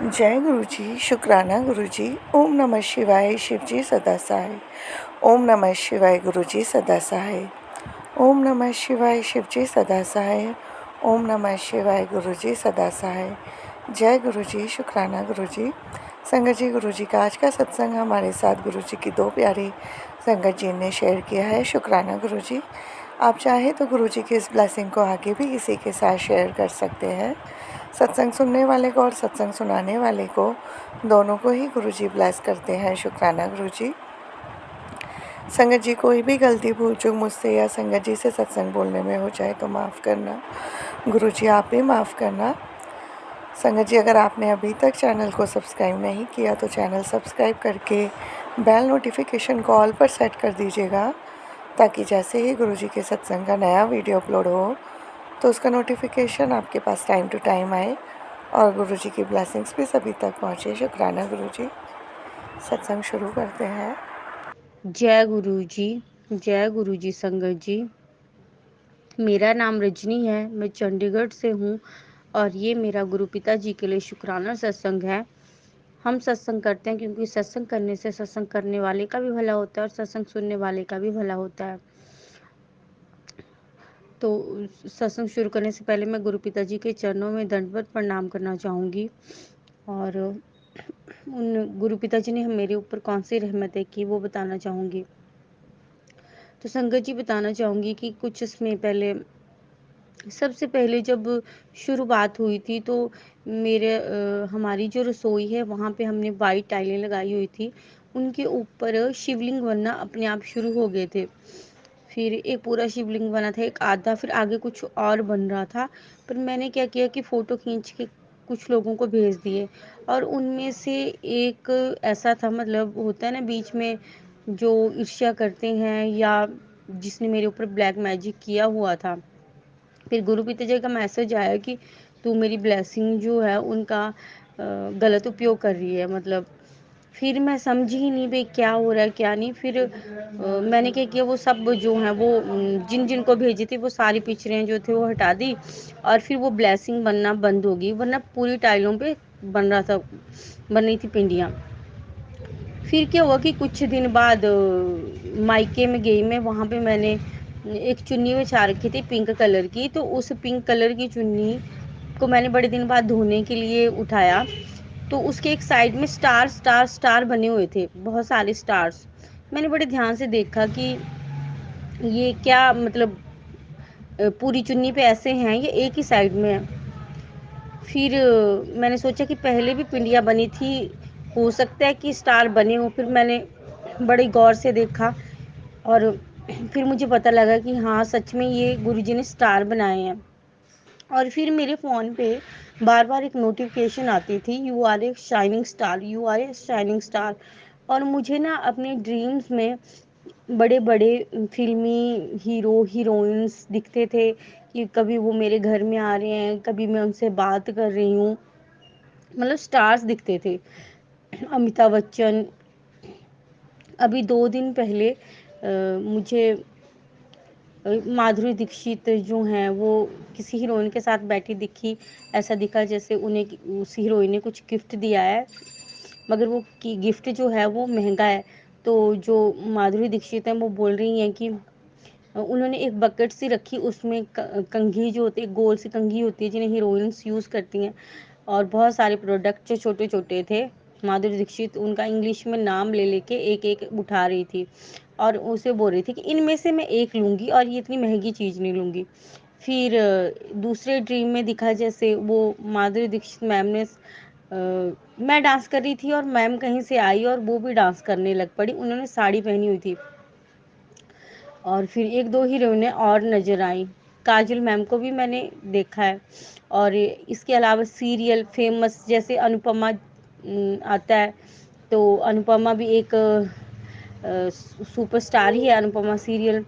जय गुरु जी, शुक्राना गुरु जी। ओम नमः शिवाय, शिव जी सदा सहाय। ओम नमः शिवाय, गुरु जी सदा सहाय। ओम नमः शिवाय, शिव जी सदा सहाय। ओम नमः शिवाय, गुरु जी सदा सहाय। जय गुरु जी, शुक्राना गुरु जी। संगत जी, गुरु जी का आज का सत्संग हमारे साथ गुरु जी की दो प्यारी संगत जी ने शेयर किया है। शुक्राना गुरु जी। आप चाहें तो गुरु जी की इस ब्लेसिंग को आगे भी किसी के साथ शेयर कर सकते हैं। सत्संग सुनने वाले को और सत्संग सुनाने वाले को दोनों को ही गुरु जी ब्लेस करते हैं। शुक्राना गुरु जी। संगत जी, कोई भी गलती भूल चूक मुझसे या संगत जी से सत्संग बोलने में हो जाए तो माफ़ करना। गुरु जी आप भी माफ़ करना। संगत जी, अगर आपने अभी तक चैनल को सब्सक्राइब नहीं किया तो चैनल सब्सक्राइब करके बेल नोटिफिकेशन को ऑल पर सेट कर दीजिएगा, ताकि जैसे ही गुरु जी के सत्संग का नया वीडियो अपलोड हो तो उसका नोटिफिकेशन आपके पास टाइम टू टाइम आए और गुरु जी की ब्लेसिंग्स भी सभी तक पहुँचे। शुक्राना गुरु जी। सत्संग शुरू करते हैं। जय गुरु जी, जय गुरु जी। संगत जी, मेरा नाम रजनी है, मैं चंडीगढ़ से हूँ और ये मेरा गुरु पिता जी के लिए शुक्राना सत्संग है। हम सत्संग करते हैं क्योंकि सत्संग करने से सत्संग करने वाले का भी भला होता है और सत्संग सुनने वाले का भी भला होता है। तो सत्संग शुरू करने से पहले मैं गुरु पिता जी के चरणों में दंडवत प्रणाम करना चाहूँगी और उन गुरु पिता जी ने मेरे ऊपर कौन सी रहमतें की वो बताना चाहूँगी। तो संगत जी, बताना चाहूँगी कि कुछ समय पहले, सबसे पहले जब शुरुआत हुई थी तो हमारी जो रसोई है वहाँ पे हमने वाइट टाइलें लगाई हुई थी, उनके ऊपर शिवलिंग बनना अपने आप शुरू हो गए थे। फिर एक पूरा शिवलिंग बना था, एक आधा, फिर आगे कुछ और बन रहा था। पर मैंने क्या किया कि फ़ोटो खींच के कुछ लोगों को भेज दिए और उनमें से एक ऐसा था, मतलब होता है ना बीच में जो ईर्ष्या करते हैं या जिसने मेरे ऊपर ब्लैक मैजिक किया हुआ था। फिर गुरु पिता जी का मैसेज आया कि तू मेरी ब्लेसिंग जो है उनका गलत उपयोग कर रही है। मतलब फिर मैं समझी ही नहीं भाई क्या हो रहा है क्या नहीं। फिर मैंने क्या किया, वो सब जो हैं वो जिन जिन को भेजी थी वो सारी पिक्चरें जो थे वो हटा दी और फिर वो ब्लेसिंग बनना बंद हो गई, वरना पूरी टाइलों पे बन रहा था, बन रही थी पिंडियाँ। फिर क्या हुआ कि कुछ दिन बाद मायके में गई मैं, वहाँ पे मैंने एक चुन्नी बिछा रखी थी पिंक कलर की। तो उस पिंक कलर की चुन्नी को मैंने बड़े दिन बाद धोने के लिए उठाया तो उसके एक साइड में स्टार स्टार स्टार बने हुए थे, बहुत सारे स्टार्स। मैंने बड़े ध्यान से देखा कि ये क्या, मतलब पूरी चुन्नी पे ऐसे हैं, ये एक ही साइड में है। फिर मैंने सोचा कि पहले भी पिंडियाँ बनी थी, हो सकता है कि स्टार बने हो। फिर मैंने बड़ी गौर से देखा और फिर मुझे पता लगा कि हाँ, सच में ये गुरुजी ने स्टार बनाए हैं। और फिर मेरे फ़ोन पे बार बार एक नोटिफिकेशन आती थी, you are a shining star, you are a shining star. और मुझे ना अपने ड्रीम्स में बड़े बड़े फिल्मी हीरो हीरोइंस दिखते थे कि कभी वो मेरे घर में आ रहे हैं, कभी मैं उनसे बात कर रही हूँ, मतलब स्टार्स दिखते थे। अमिताभ बच्चन। अभी 2 दिन पहले मुझे माधुरी दीक्षित जो हैं वो किसी हीरोइन के साथ बैठी दिखी। ऐसा दिखा जैसे उन्हें उस हीरोइन ने कुछ गिफ्ट दिया है, मगर वो गिफ्ट जो है वो महंगा है। तो जो माधुरी दीक्षित हैं वो बोल रही हैं कि उन्होंने एक बकेट सी रखी, उसमें कंघी जो होती है, गोल सी कंघी होती है जिन्हें हीरोइंस यूज़ करती हैं, और बहुत सारे प्रोडक्ट जो छोटे छोटे थे। माधुरी दीक्षित उनका इंग्लिश में नाम ले लेके एक एक उठा रही थी और उसे बोल रही थी कि इनमें से मैं एक लूँगी और ये इतनी महंगी चीज़ नहीं लूँगी। फिर दूसरे ड्रीम में दिखा जैसे वो माधुरी दीक्षित मैम ने मैं डांस कर रही थी और मैम कहीं से आई और वो भी डांस करने लग पड़ी, उन्होंने साड़ी पहनी हुई थी। और फिर एक दो हीरोइनें और नज़र आई, काजल मैम को भी मैंने देखा है। और इसके अलावा सीरियल फेमस जैसे अनुपमा आता है, तो अनुपमा भी एक सुपरस्टार ही है। अनुपमा सीरियल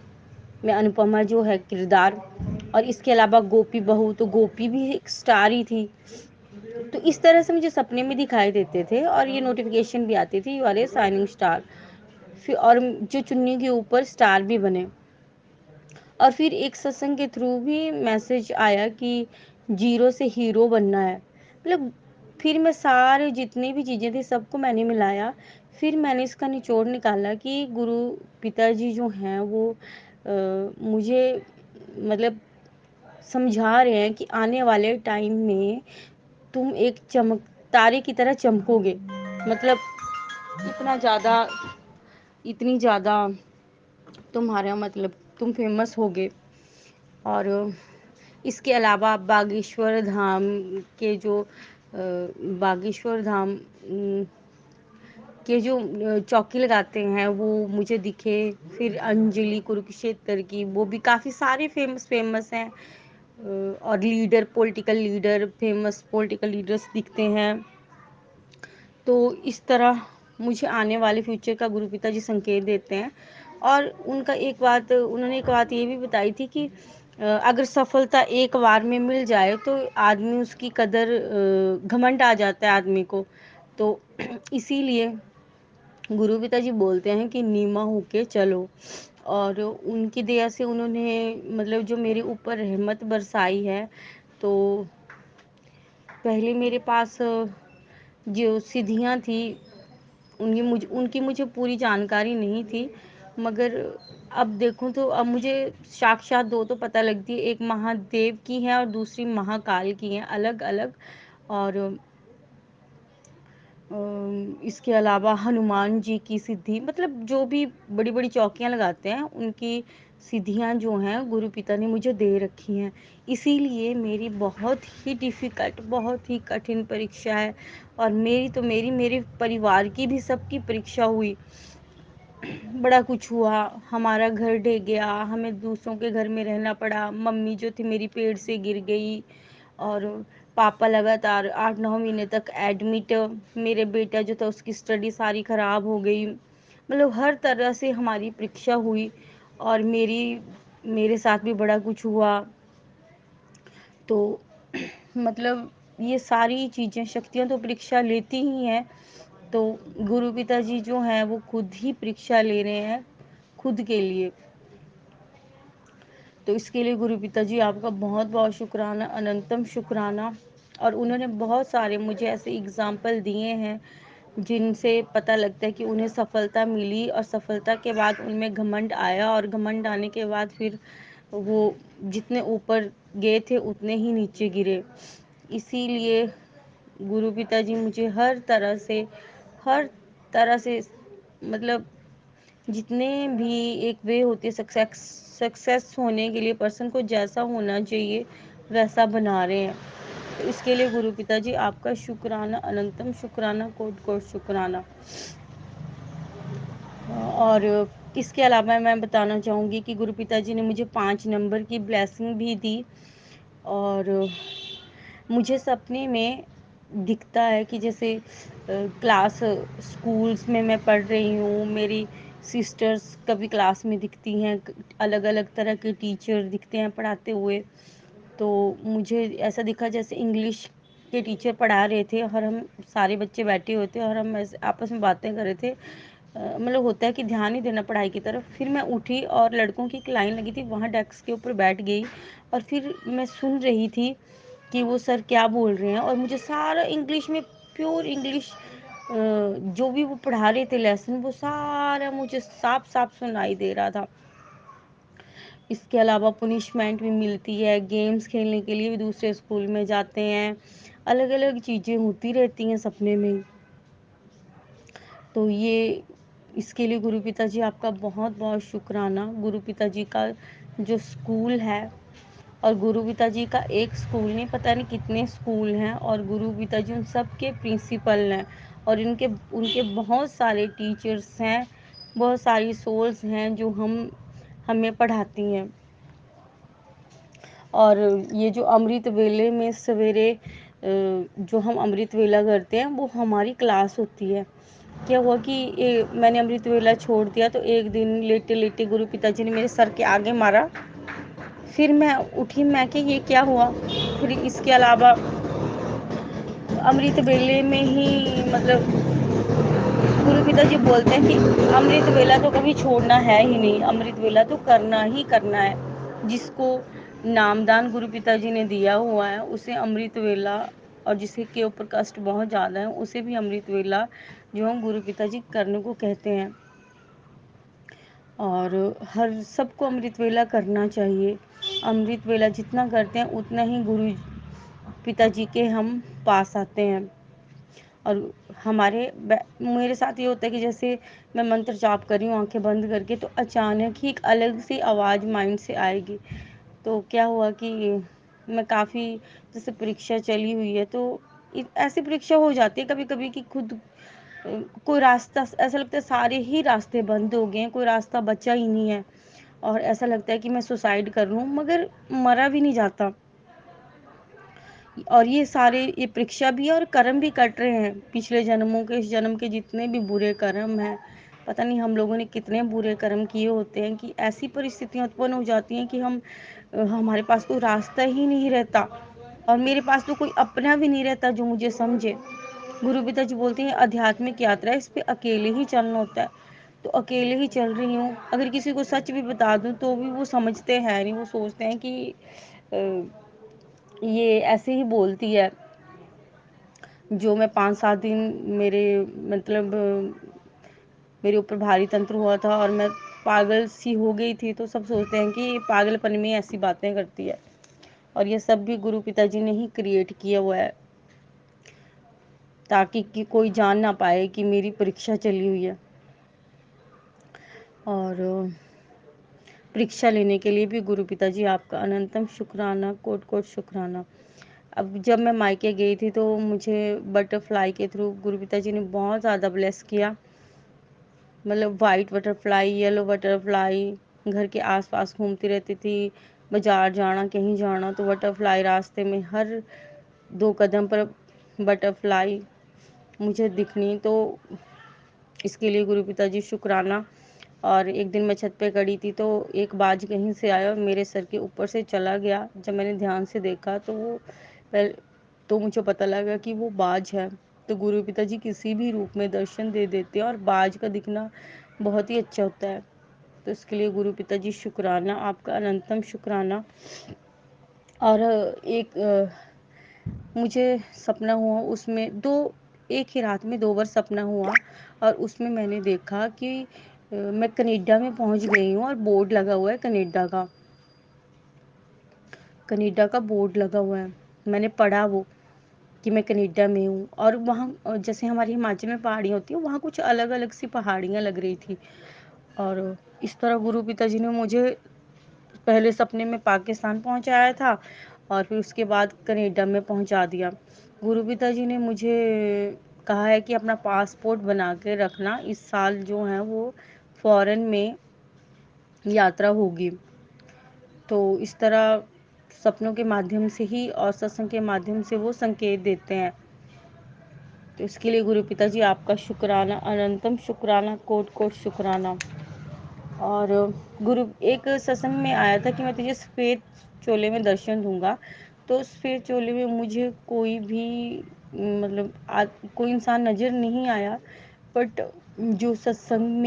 में अनुपमा जो है किरदार, और इसके अलावा गोपी बहू, तो गोपी भी एक स्टार ही थी। तो इस तरह से मुझे सपने में दिखाई देते थे और ये नोटिफिकेशन भी आती थी, you are a shining star. फिर और जो चुन्नी के ऊपर स्टार भी बने। और फिर एक सत्संग के थ्रू भी मैसेज आया कि जीरो से हीरो बनना है। मतलब फिर मैं सारे जितनी भी चीज़ें थी सबको मैंने मिलाया। फिर मैंने इसका निचोड़ निकाला कि गुरु पिताजी जो हैं वो मुझे मतलब समझा रहे हैं कि आने वाले टाइम में तुम एक तारे की तरह चमकोगे। मतलब इतना ज़्यादा इतनी ज़्यादा तुम्हारा मतलब तुम फेमस होगे। और इसके अलावा बागेश्वर धाम के जो बागेश्वर धाम के जो चौकी लगाते हैं वो मुझे दिखे। फिर अंजलि कुरुक्षेत्र की वो भी काफ़ी सारे फेमस हैं। और political leader famous political leaders दिखते हैं। तो इस तरह मुझे आने वाले फ्यूचर का गुरु पिताजी संकेत देते हैं। और उन्होंने एक बात ये भी बताई थी कि अगर सफलता एक बार में मिल जाए तो आदमी उसकी कदर घमंड आ जाता है आदमी को। तो इसीलिए गुरु पिताजी बोलते हैं कि नीमा होके चलो। और उनकी दया से उन्होंने मतलब जो मेरे ऊपर रहमत बरसाई है। तो पहले मेरे पास जो सिद्धियाँ थी उनकी मुझे पूरी जानकारी नहीं थी। मगर अब देखूं तो अब मुझे साक्षात दो तो पता लगती है, एक महादेव की है और दूसरी महाकाल की है, अलग अलग। और इसके अलावा हनुमान जी की सिद्धि, मतलब जो भी बड़ी बड़ी चौकियाँ लगाते हैं उनकी सिद्धियाँ जो हैं गुरु पिता ने मुझे दे रखी हैं। इसीलिए मेरी बहुत ही डिफ़िकल्ट बहुत ही कठिन परीक्षा है। और मेरे परिवार की भी सबकी परीक्षा हुई। बड़ा कुछ हुआ, हमारा घर ढह गया, हमें दूसरों के घर में रहना पड़ा, मम्मी जो थी मेरी पेट से गिर गई। और पापा लगातार 8-9 महीने तक एडमिट। मेरे बेटा जो था उसकी स्टडी सारी ख़राब हो गई। मतलब हर तरह से हमारी परीक्षा हुई। और मेरे साथ भी बड़ा कुछ हुआ। तो मतलब ये सारी चीज़ें शक्तियाँ तो परीक्षा लेती ही हैं। तो गुरु पिताजी जो हैं वो खुद ही परीक्षा ले रहे हैं खुद के लिए। तो इसके लिए गुरु पिताजी आपका बहुत बहुत शुक्राना, अनंतम शुक्राना। और उन्होंने बहुत सारे मुझे ऐसे एग्जाम्पल दिए हैं जिनसे पता लगता है कि उन्हें सफलता मिली और सफलता के बाद उनमें घमंड आया, और घमंड आने के बाद फिर वो जितने ऊपर गए थे उतने ही नीचे गिरे। इसीलिए गुरु पिताजी मुझे हर तरह से मतलब जितने भी एक वे होती है सक्सेस होने के लिए पर्सन को जैसा होना चाहिए वैसा बना रहे हैं। तो इसके लिए गुरु पिताजी आपका शुक्राना, अनंतम शुक्राना, कोट कोट शुक्राना। और इसके अलावा मैं बताना चाहूँगी कि गुरु पिताजी ने मुझे 5 नंबर की ब्लेसिंग भी दी। और मुझे सपने में दिखता है कि जैसे स्कूल्स में मैं पढ़ रही हूँ, मेरी सिस्टर्स कभी क्लास में दिखती हैं, अलग अलग तरह के टीचर दिखते हैं पढ़ाते हुए। तो मुझे ऐसा दिखा जैसे इंग्लिश के टीचर पढ़ा रहे थे और हम सारे बच्चे बैठे हुए थे और हम ऐसे आपस में बातें कर रहे थे। मतलब होता है कि ध्यान ही देना पढ़ाई की तरफ। फिर मैं उठी और लड़कों की एक लाइन लगी थी वहाँ डेस्क के ऊपर बैठ गई। और फिर मैं सुन रही थी कि वो सर क्या बोल रहे हैं, और मुझे सारा इंग्लिश में प्योर इंग्लिश जो भी वो पढ़ा रहे थे लेसन वो सारा मुझे साफ साफ सुनाई दे रहा था। इसके अलावा पनिशमेंट भी मिलती है, गेम्स खेलने के लिए भी दूसरे स्कूल में जाते हैं, अलग अलग चीज़ें होती रहती हैं सपने में। तो ये इसके लिए गुरु पिताजी आपका बहुत बहुत शुक्राना। गुरु पिताजी का जो स्कूल है, और गुरु पिताजी का एक स्कूल नहीं पता नहीं कितने स्कूल हैं, और गुरु पिताजी उन सब के प्रिंसिपल हैं। और उनके बहुत सारे टीचर्स हैं, बहुत सारी सोल्स हैं जो हमें पढ़ाती हैं। और ये जो अमृत वेले में सवेरे जो हम अमृत वेला करते हैं वो हमारी क्लास होती है। क्या हुआ कि मैंने अमृत वेला छोड़ दिया तो एक दिन लेटे लेटे गुरु पिताजी ने मेरे सर के आगे मारा। फिर मैं उठी, मैं कि ये क्या हुआ। फिर इसके अलावा अमृत वेले में ही मतलब गुरु पिताजी बोलते हैं कि अमृत वेला तो कभी छोड़ना है ही नहीं, अमृत वेला तो करना ही करना है। जिसको नामदान गुरु पिताजी ने दिया हुआ है उसे अमृत वेला और जिसके के ऊपर कष्ट बहुत ज़्यादा है उसे भी अमृत वेला जो हम गुरु पिताजी करने को कहते हैं। और हर सबको अमृत वेला करना चाहिए। अमृत वेला जितना करते हैं उतना ही गुरु पिताजी के हम पास आते हैं। और मेरे साथ ये होता है कि जैसे मैं मंत्र जाप कर रही हूँ आंखें बंद करके, तो अचानक ही एक अलग सी आवाज़ माइंड से आएगी। तो क्या हुआ कि मैं काफ़ी, जैसे परीक्षा चली हुई है तो ऐसी परीक्षा हो जाती है कभी कभी कि खुद कोई रास्ता, ऐसा लगता है सारे ही रास्ते बंद हो गए हैं, कोई रास्ता बचा ही नहीं है, और ऐसा लगता है कि मैं सुसाइड कर लूँ, मगर मरा भी नहीं जाता। और ये परीक्षा भी है और कर्म भी कट रहे हैं, पिछले जन्मों के, इस जन्म के जितने भी बुरे कर्म हैं, पता नहीं हम लोगों ने कितने बुरे कर्म किए होते हैं कि ऐसी परिस्थितियां उत्पन्न हो जाती हैं कि हमारे पास कोई रास्ता ही नहीं रहता, और मेरे पास तो कोई अपना भी नहीं रहता जो मुझे समझे। गुरु पिताजी बोलते हैं आध्यात्मिक यात्रा है, इस पे अकेले ही चलना होता है। तो अकेले ही चल रही हूँ। अगर किसी को सच भी बता दूं तो भी वो समझते हैं नहीं, वो सोचते हैं कि ये ऐसे ही बोलती है। जो मैं 5-7 दिन मेरे मतलब मेरे ऊपर भारी तंत्र हुआ था और मैं पागल सी हो गई थी, तो सब सोचते हैं कि पागलपन में ऐसी बातें करती है, और ये सब भी गुरु पिताजी ने ही क्रिएट किया हुआ है, ताकि कि कोई जान ना पाए कि मेरी परीक्षा चली हुई है। और परीक्षा लेने के लिए भी गुरु पिताजी आपका अनंतम शुक्राना, कोट कोट शुक्राना। अब जब मैं मायके गई थी तो मुझे बटरफ्लाई के थ्रू गुरु पिताजी ने बहुत ज़्यादा ब्लेस किया। मतलब वाइट बटरफ्लाई, येलो बटरफ्लाई घर के आसपास घूमती रहती थी। बाजार जाना, कहीं जाना तो बटरफ्लाई रास्ते में, हर 2 कदम पर बटरफ्लाई मुझे दिखनी। तो इसके लिए गुरु पिताजी शुक्राना। और एक दिन मैं छत पे खड़ी थी तो एक बाज कहीं से आया और मेरे सर के ऊपर से चला गया। जब मैंने ध्यान से देखा तो मुझे पता लगा कि वो बाज है। तो गुरु पिताजी किसी भी रूप में दर्शन दे देते हैं, और बाज का दिखना बहुत ही अच्छा होता है। तो इसके लिए गुरु पिताजी शुक्राना, आपका अनंतम शुक्राना। और मुझे सपना हुआ, उसमें एक ही रात में 2 बार सपना हुआ, और उसमें मैंने देखा कि मैं कनाडा में पहुंच गई हूँ और बोर्ड लगा हुआ है कनाडा का बोर्ड लगा हुआ है। मैंने पढ़ा वो कि मैं कनाडा में हूँ, और वहाँ जैसे हमारे हिमाचल में पहाड़ियाँ होती हैं, वहाँ कुछ अलग अलग सी पहाड़ियाँ लग रही थी। और इस तरह गुरु पिताजी ने मुझे पहले सपने में पाकिस्तान पहुंचाया था, और फिर उसके बाद कनाडा में पहुंचा दिया। गुरु पिताजी ने मुझे कहा है कि अपना पासपोर्ट बना के रखना, इस साल जो है वो फॉरेन में यात्रा होगी। तो इस तरह सपनों के माध्यम से ही और सत्संग के माध्यम से वो संकेत देते हैं। तो इसके लिए गुरु पिताजी आपका शुक्राना, अनंतम शुक्राना, कोट कोट शुक्राना। और एक सत्संग में आया था कि मैं तुझे सफ़ेद चोले में दर्शन दूंगा। तो सफ़ेद चोले में मुझे कोई भी मतलब कोई इंसान नज़र नहीं आया, बट जो सत्संग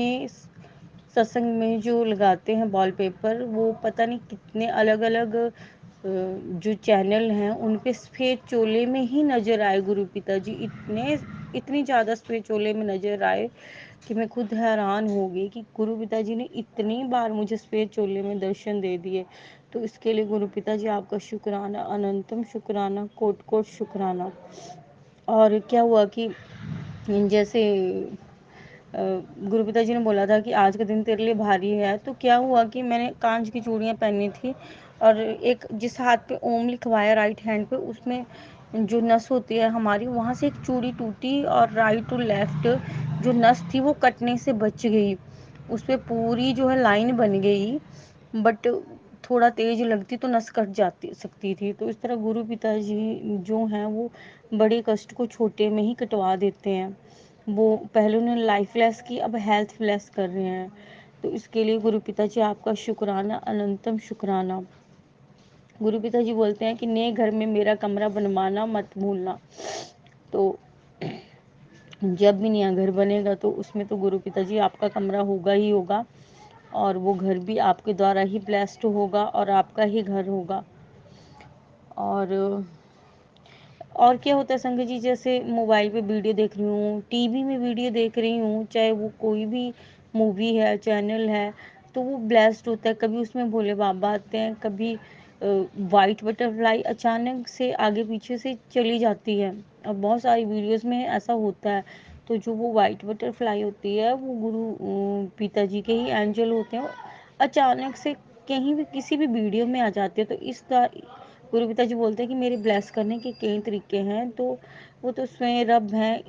में जो लगाते हैं वॉलपेपर, वो पता नहीं कितने अलग अलग जो चैनल हैं उन पे सफ़ेद चोले में ही नज़र आए गुरु पिताजी। इतनी ज़्यादा सफ़ेद चोले में नज़र आए कि मैं खुद हैरान हो गई कि गुरु पिताजी ने इतनी बार मुझे सफ़ेद चोले में दर्शन दे दिए। तो इसके लिए गुरु पिताजी आपका शुक्राना, अनंतम शुक्राना, कोट कोट शुक्राना। और क्या हुआ कि जैसे गुरु पिताजी ने बोला था कि आज का दिन तेरे लिए भारी है। तो क्या हुआ कि मैंने कांच की चूड़ियाँ पहनी थी, और एक जिस हाथ पे ओम लिखवाया राइट हैंड पे, उसमें जो नस होती है हमारी, वहाँ से एक चूड़ी टूटी और राइट टू लेफ्ट जो नस थी वो कटने से बच गई। उस पर पूरी जो है लाइन बन गई, बट थोड़ा तेज लगती तो नस कट जाती सकती थी। तो इस तरह गुरु पिताजी जो हैं वो बड़े कष्ट को छोटे में ही कटवा देते हैं। वो पहले उन्होंने लाइफ लेस की, अब हेल्थ लेस कर रहे हैं। तो इसके लिए गुरु पिताजी आपका शुक्राना, अनंतम शुक्राना। गुरु पिताजी बोलते हैं कि नए घर में मेरा कमरा बनवाना मत भूलना। तो जब भी नया घर बनेगा तो उसमें तो गुरु पिताजी आपका कमरा होगा ही होगा, और वो घर भी आपके द्वारा ही ब्लेस्ड होगा और आपका ही घर होगा। और और क्या होता है संगत जी, जैसे मोबाइल पे वीडियो देख रही हूँ, टीवी में वीडियो देख रही हूँ, चाहे वो कोई भी मूवी है, चैनल है, तो वो ब्लेस्ड होता है। कभी उसमें भोले बाबा आते हैं, कभी वाइट बटरफ्लाई अचानक से आगे पीछे से चली जाती है, और बहुत सारी वीडियोस में ऐसा होता है। तो जो वो वाइट बटरफ्लाई होती है, वो पिताजी के ही एंजल होते हैं, अचानक से कहीं भी किसी भी वीडियो में आ जाते हैं। तो इस गुरु पिताजी बोलते हैं कि मेरे ब्लेस करने के कई तरीके हैं, तो वो तो स्वयं रब हैं,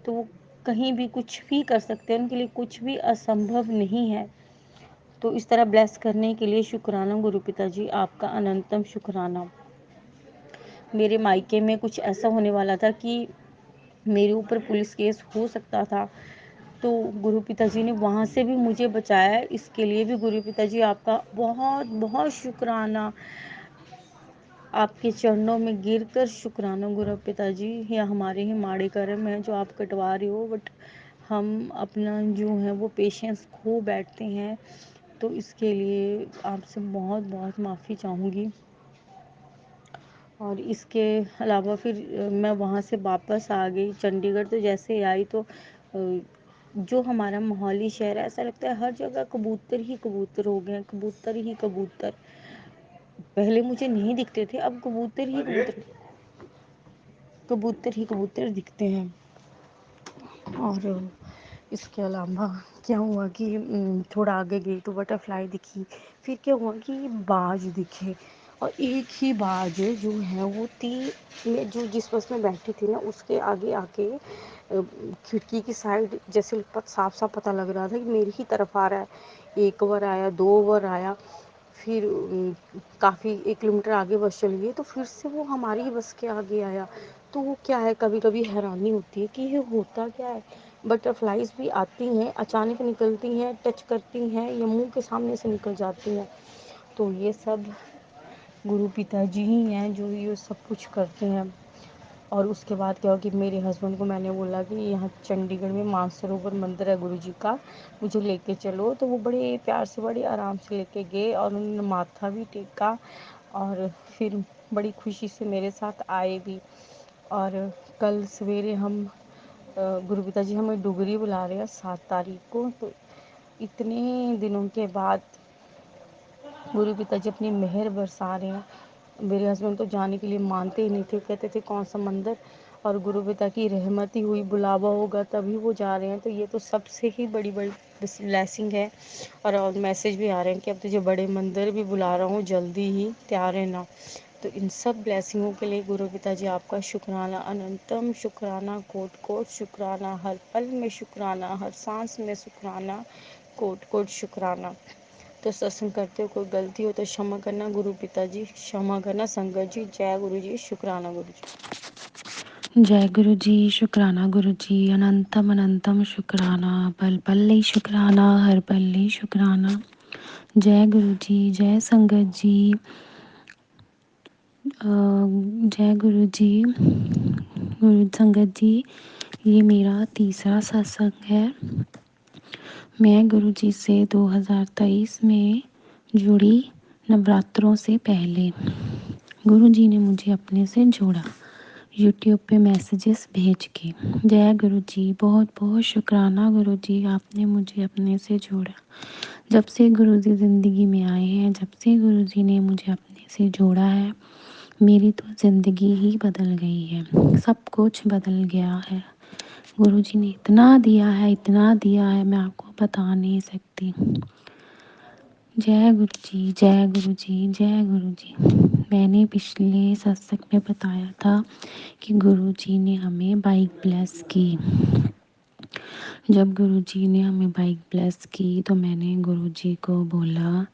तो वो कहीं भी कुछ भी कर सकते हैं, उनके लिए कुछ भी असंभव नहीं है। तो इस तरह ब्लेस करने के लिए शुक्राना गुरु पिताजी, आपका अनंतम शुक्राना। मेरे मायके में कुछ ऐसा होने वाला था कि मेरे ऊपर पुलिस केस हो सकता था, तो गुरु पिताजी ने वहाँ से भी मुझे बचाया। इसके लिए भी गुरु पिताजी आपका बहुत बहुत शुक्राना। आपके चरणों में गिरकर शुक्राना गुरु पिताजी। या हमारे ही माड़े कर्म है जो आप कटवा रहे हो, बट हम अपना जो है वो पेशेंस खो बैठते हैं, तो इसके लिए आपसे बहुत बहुत माफ़ी चाहूँगी। और इसके अलावा फिर मैं वहाँ से वापस आ गई चंडीगढ़। तो जैसे ही आई तो जो हमारा मोहाली शहर है, ऐसा लगता है हर जगह कबूतर ही कबूतर हो गए हैं, कबूतर ही कबूतर। पहले मुझे नहीं दिखते थे, अब कबूतर ही कबूतर, कबूतर ही कबूतर दिखते हैं। और इसके अलावा क्या हुआ कि थोड़ा आगे गई तो बटरफ्लाई दिखी, फिर क्या हुआ कि बाज दिखे, और एक ही बाज जो है वो मैं जो जिस बस में बैठी थी ना, उसके आगे आके खिड़की की साइड जैसे साफ साफ पता लग रहा था कि मेरी ही तरफ आ रहा है। एक बार आया, दो बार आया, फिर काफ़ी 1 किलोमीटर आगे बस चली गई, तो फिर से वो हमारी ही बस के आगे आया। तो वो क्या है, कभी कभी हैरानी होती है कि ये होता क्या है। बटरफ्लाइज भी आती हैं, अचानक निकलती हैं, टच करती हैं, या मुंह के सामने से निकल जाती हैं। तो ये सब गुरु पिताजी ही हैं जो ये सब कुछ करते हैं। और उसके बाद क्या हुआ कि मेरे हस्बैंड को मैंने बोला कि यहाँ चंडीगढ़ में मानसरोवर मंदिर है गुरु जी का, मुझे लेके चलो। तो वो बड़े प्यार से, बड़े आराम से लेके गए, और उन्होंने माथा भी टेका, और फिर बड़ी खुशी से मेरे साथ आए भी। और कल सवेरे हम गुरु पिताजी हमें डुगरी बुला रहे हैं 7 तारीख को। तो इतने दिनों के बाद गुरु पिताजी अपनी मेहर बरसा रहे हैं। मेरे हस्बैंड तो जाने के लिए मानते ही नहीं थे, कहते थे कौन सा मंदिर, और गुरु पिता की रहमत ही हुई, बुलावा होगा तभी वो जा रहे हैं। तो ये तो सबसे ही बड़ी बड़ी ब्लेसिंग है। और मैसेज भी आ रहे हैं कि अब तुझे बड़े मंदिर भी बुला रहा हूँ, जल्दी ही तैयार रहना। तो इन सब ब्लेसिंगों के लिए गुरु पिताजी आपका शुक्राना, अनंतम शुक्राना, कोट कोट शुक्राना, हर पल में शुक्राना, हर सांस में शुक्राना, कोट कोट शुक्राना। तो सत्संग करते हो कोई गलती हो तो क्षमा करना गुरु पिताजी, क्षमा करना संगत जी। जय गुरु जी, शुक्राना गुरु जी। जय गुरु जी, शुक्राना गुरु जी, अनंतम अनंतम शुक्राना, पल पल शुक्राना, हर पल शुक्राना। जय गुरु जी, जय संगत जी, जय गुरु जी, गुरु संगत जी। ये मेरा तीसरा सत्संग है। मैं गुरु जी से 2023 में जुड़ी, नवरात्रों से पहले गुरु जी ने मुझे अपने से जोड़ा, यूट्यूब पे मैसेजेस भेज के। जय गुरु जी, बहुत बहुत शुक्राना गुरु जी, आपने मुझे अपने से जोड़ा। जब से गुरु जी ज़िंदगी में आए हैं, जब से गुरु जी ने मुझे अपने से जोड़ा है, मेरी तो ज़िंदगी ही बदल गई है, सब कुछ बदल गया है। गुरु जी ने इतना दिया है, इतना दिया है, मैं आपको बता नहीं सकती। जय गुरु जी, जय गुरु जी, जय गुरु जी। मैंने पिछले सत्संग में बताया था कि गुरु जी ने हमें बाइक ब्लेस की। जब गुरु जी ने हमें बाइक ब्लेस की तो मैंने गुरु जी को बोला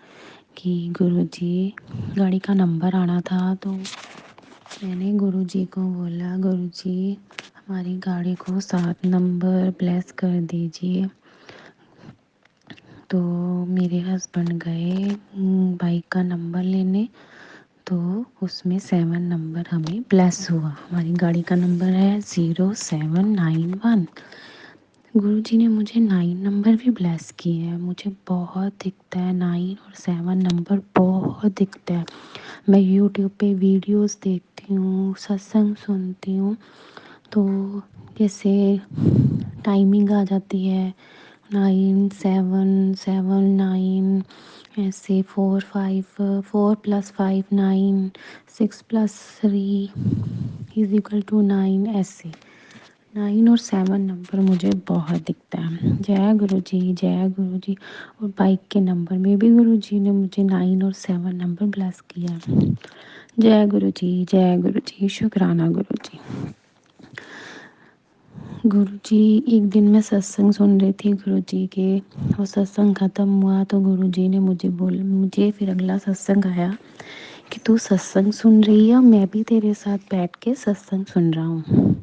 कि गुरु जी, गाड़ी का नंबर आना था, तो मैंने गुरु जी को बोला गुरु जी हमारी गाड़ी को 7 नंबर ब्लेस कर दीजिए। तो मेरे हस्बैंड गए बाइक का नंबर लेने, तो उसमें 7 नंबर हमें ब्लेस हुआ। हमारी गाड़ी का नंबर है 0791। गुरु जी ने मुझे 9 नंबर भी ब्लेस किए हैं। मुझे बहुत दिखता है 9 और 7 नंबर, बहुत दिखता है। मैं यूट्यूब पे वीडियोस देखती बैठती हूँ, सत्संग सुनती हूँ, तो जैसे टाइमिंग आ जाती है 9, 7, 7, 9, ऐसे 4, 5, 4 + 5 9, 6 + 3 = 9, ऐसे 9 और 7 नंबर मुझे बहुत दिखता है। जय गुरु जी, जय गुरु जी। और बाइक के नंबर में भी गुरु जी ने मुझे 9 और 7 नंबर ब्लेस किया है। जय गुरु जी, जय गुरु जी, शुक्राना गुरु जी। गुरु जी, एक दिन मैं सत्संग सुन रही थी गुरु जी के, और सत्संग ख़त्म हुआ तो गुरु जी ने मुझे फिर अगला सत्संग आया कि तू सत्संग सुन रही है, मैं भी तेरे साथ बैठ के सत्संग सुन रहा हूँ,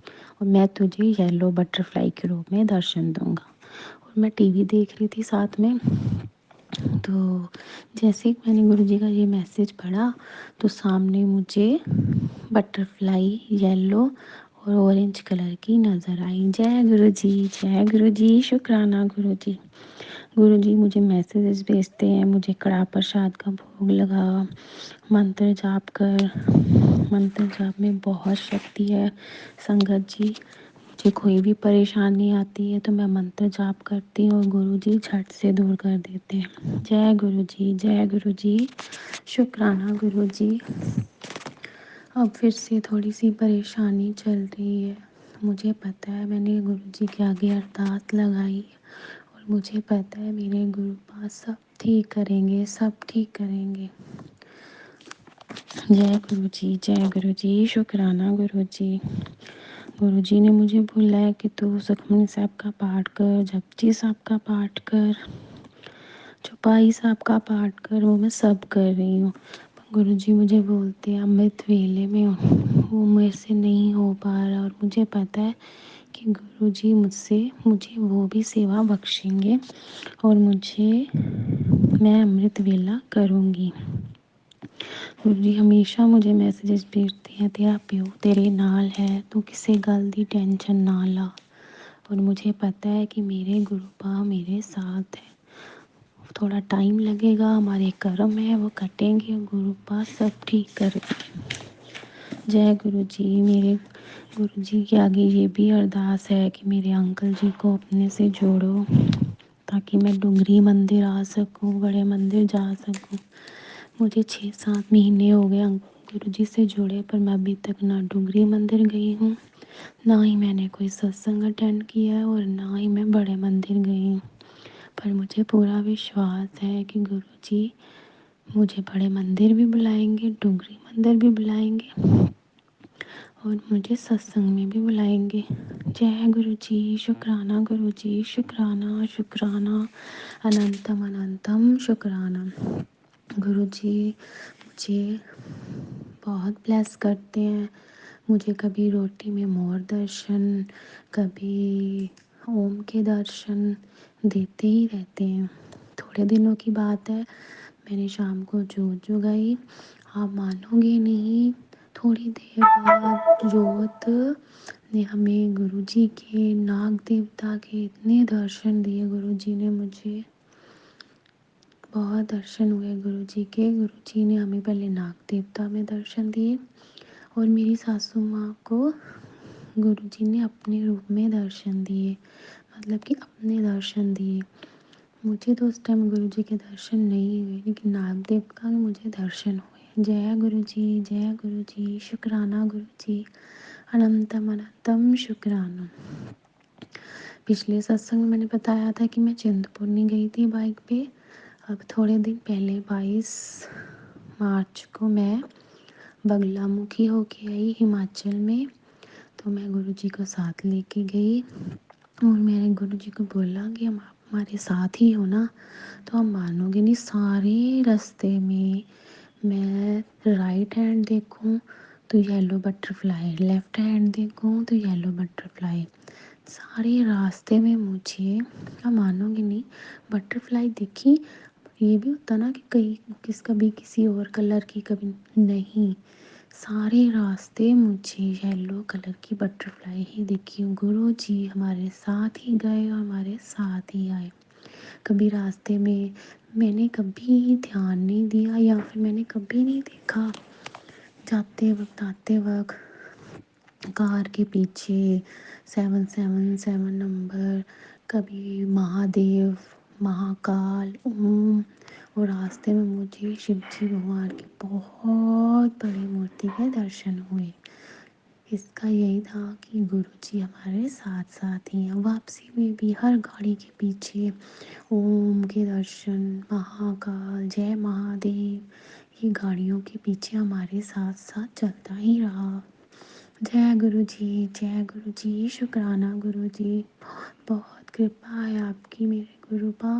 और मैं तुझे येलो बटरफ्लाई के रूप में दर्शन दूंगा। और मैं टीवी देख रही थी साथ में, तो जैसे ही मैंने गुरु जी का ये मैसेज पढ़ा तो सामने मुझे बटरफ्लाई येलो और ऑरेंज कलर की नज़र आई। जय गुरु जी, जय गुरु जी, शुक्राना गुरु जी। गुरु जी मुझे मैसेजेस भेजते हैं, मुझे कड़ा प्रसाद का भोग लगा, मंत्र जाप कर। मंत्र जाप में बहुत शक्ति है संगत जी। मुझे कोई भी परेशानी आती है तो मैं मंत्र जाप करती हूँ और गुरु जी झट से दूर कर देते हैं। जय गुरु जी, जय गुरु जी, शुक्राना गुरु जी। अब फिर से थोड़ी सी परेशानी चल रही है, मुझे पता है मैंने गुरु जी के आगे अरदास लगाई और मुझे पता है मेरे गुरु पास सब ठीक करेंगे, सब ठीक करेंगे। जय गुरु जी, जय गुरु जी, शुक्राना गुरु जी। गुरु जी ने मुझे बोला है कि तू सुखमनी साहब का पाठ कर, जपजी साहब का पाठ कर, चौपाई साहब का पाठ कर। वो मैं सब कर रही हूँ। गुरु जी मुझे बोलते हैं अमृत वेले में वो मेरे से नहीं हो पा रहा, और मुझे पता है कि गुरु जी मुझे वो भी सेवा बख्शेंगे और मैं अमृत वेला करूँगी। गुरु जी हमेशा मुझे मैसेजेस भेजते हैं, तेरा प्यो तेरे नाल है, तू किसी गल की टेंशन ना ला। और मुझे पता है कि मेरे गुरु पा मेरे साथ है। थोड़ा टाइम लगेगा, हमारे कर्म है वो कटेंगे, गुरु पा सब ठीक करेंगे। जय गुरु जी। मेरे गुरु जी के आगे ये भी अरदास है कि मेरे अंकल जी को अपने से जोड़ो, ताकि मैं डुंगरी मंदिर आ सकूं, बड़े मंदिर जा सकूं। मुझे 6-7 महीने हो गए गुरु जी से जुड़े, पर मैं अभी तक ना डुंगरी मंदिर गई हूँ, ना ही मैंने कोई सत्संग अटेंड किया है, और ना ही मैं बड़े मंदिर गई हूँ। पर मुझे पूरा विश्वास है कि गुरु जी मुझे बड़े मंदिर भी बुलाएंगे, डुंगरी मंदिर भी बुलाएंगे, और मुझे सत्संग में भी बुलाएंगे। जय गुरु जी, शुक्राना गुरु जी, शुक्राना शुक्राना, अनंतम अनंतम शुक्राना। गुरु जी मुझे बहुत ब्लेस करते हैं। मुझे कभी रोटी में मोर दर्शन, कभी ओम के दर्शन देते ही रहते हैं। थोड़े दिनों की बात है, मैंने शाम को जोत जगाई, आप मानोगे नहीं, थोड़ी देर बाद जोत ने हमें गुरु जी के नाग देवता के इतने दर्शन दिए। गुरु जी ने मुझे बहुत दर्शन हुए गुरु जी के। गुरु जी ने हमें पहले नाग देवता में दर्शन दिए, और मेरी सासू माँ को गुरु जी ने अपने रूप में दर्शन दिए, मतलब कि अपने दर्शन दिए। मुझे तो उस टाइम गुरु जी के दर्शन नहीं हुए, लेकिन नाग देवता के मुझे दर्शन हुए। जय गुरु जी, जय गुरु जी, शुक्राना गुरु जी, अनंतम अनंतम शुक्राना। पिछले सत्संग में मैंने बताया था कि मैं चिंतपूर्णी गई थी बाइक पे। अब थोड़े दिन पहले 22 मार्च को मैं बगलामुखी होके आई हिमाचल में। तो मैं गुरु जी को साथ लेके गई, और मैंने गुरु जी को बोला कि हम आप हमारे साथ ही हो ना। तो हम मानोगे नहीं, सारे रास्ते में मैं राइट हैंड देखूं तो येलो बटरफ्लाई, लेफ़्ट हैंड देखूं तो येलो बटरफ्लाई, सारे रास्ते में मुझे, आप मानोगे नहीं, बटरफ्लाई दिखी। ये भी होता ना कि कभी किसी और कलर की, कभी नहीं, सारे रास्ते मुझे येलो कलर की बटरफ्लाई ही दिखी। गुरु जी हमारे साथ ही गए और हमारे साथ ही आए। कभी रास्ते में मैंने कभी ध्यान नहीं दिया, या फिर मैंने कभी नहीं देखा जाते वक्त आते वक्त कार के पीछे 777 नंबर, कभी महादेव, महाकाल, ओम, और रास्ते में मुझे शिव जी भगवान की बहुत बड़ी मूर्ति के दर्शन हुए। इसका यही था कि गुरु जी हमारे साथ साथ ही हैं। वापसी में भी हर गाड़ी के पीछे ओम के दर्शन, महाकाल, जय महादेव, ये गाड़ियों के पीछे हमारे साथ साथ चलता ही रहा। जय गुरु जी, जय गुरु जी, शुक्राना गुरु जी, बहुत बहुत कृपा है आपकी मेरे गुरुपा।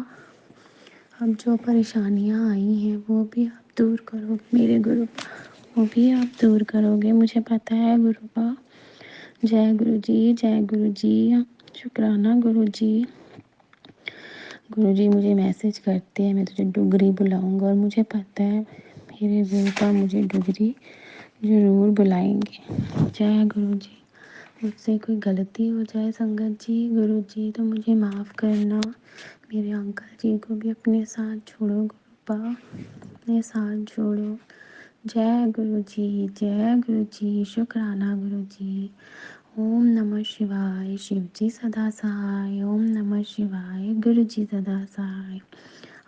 अब जो परेशानियाँ आई हैं वो भी आप दूर करोगे मेरे गुरुपा, वो भी आप दूर करोगे, मुझे पता है गुरुपा। जय गुरु जी, जय गुरु जी, शुक्राना गुरु जी। गुरु जी मुझे मैसेज करते हैं मैं तुझे डुगरी बुलाऊंगा, और मुझे पता है मेरे गुरुपा मुझे डुगरी ज़रूर बुलाएंगे। जय गुरु जी। मुझसे कोई गलती हो जाए संगत जी, गुरु जी तो मुझे माफ़ करना। मेरे अंकल जी को भी अपने साथ छोड़ो गुरुपा, अपने साथ जोड़ो। जय गुरु जी, शुक्राना गुरु जी। ओम नमः शिवाय, शिव जी सदा सहाय। ओम नमः शिवाय, गुरु जी सदा सहाय।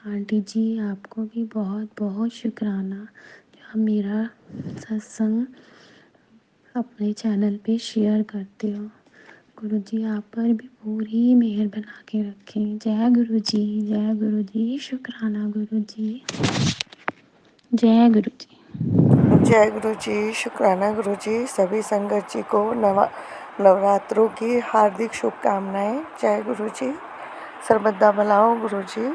आंटी जी आपको भी बहुत बहुत शुक्राना जो आप मेरा सत्संग अपने चैनल पे शेयर करते हो। गुरु जी आप पर भी पूरी मेहर बना के रखें। जय गुरु जी, शुक्राना गुरु जी। जय गुरु जी। जय गुरु जी, शुक्राना गुरु जी। सभी संगत जी को नवरात्रों की हार्दिक शुभकामनाएं। जय गुरु जी, सर्वदा भलाओ गुरु जी।